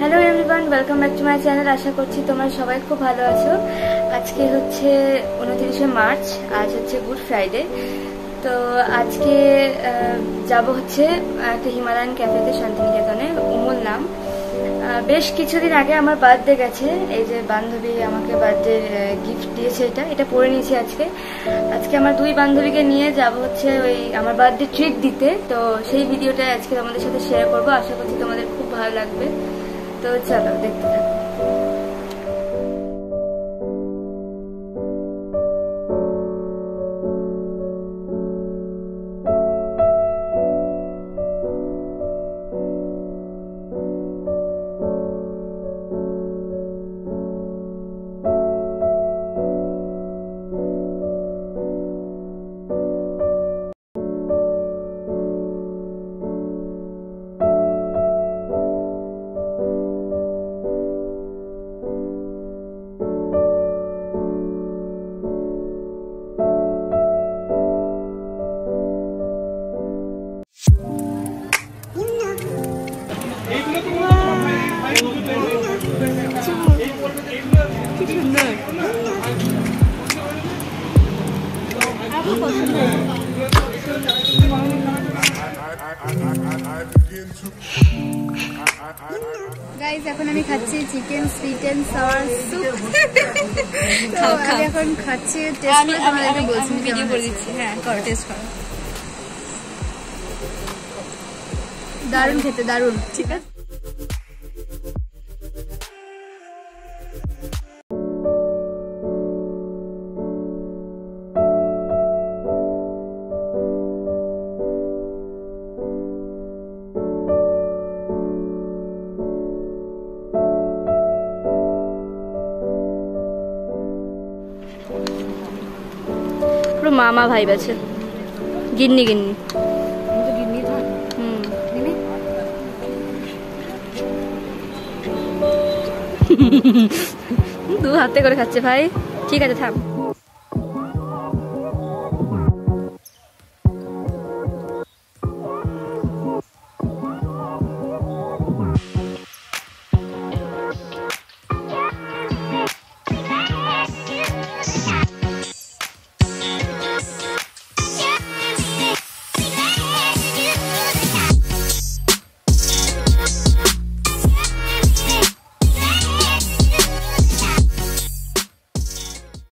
Hello everyone, welcome back to my channel. আশা করছি তোমরা সবাই খুব ভালো আছো। আজকে হচ্ছে 29শে মার্চ, আজ হচ্ছে গুড ফ্রাইডে। তো আজকে যাব হচ্ছে একটা হিমালয়ান ক্যাফেতে, শান্তিনিকেতনে, উমুল নাম। বেশ কিছুদিন আগে আমার বার্থডে গেছে, এই যে বান্ধবী আমাকে বার্থডে গিফট দিয়েছে, এটা পরে নিয়েছি আজকে। আজকে আমার দুই বান্ধবীকে নিয়ে যাব হচ্ছে ওই আমার বার্থডে ট্রিট দিতে। তো সেই ভিডিওটা আজকে তোমাদের সাথে শেয়ার করবো, আশা করছি তোমাদের খুব ভালো লাগবে। তো চলো দেখতে থাকো। গাইস, এখন আমি খাচ্ছি chicken sweet and sour soup. তো আমি এখন খাচ্ছি, টেস্ট করে তোমাদেরকে বলছি, ভিডিও করে দিচ্ছি। হ্যাঁ, করো, টেস্ট করো। দারুণ খেতে, দারুণ। ঠিক আছে, পুরো মামা ভাইব আছে। গিন্নি গিন্নি দু হাতে করে খাচ্ছে ভাই। ঠিক আছে, থাম।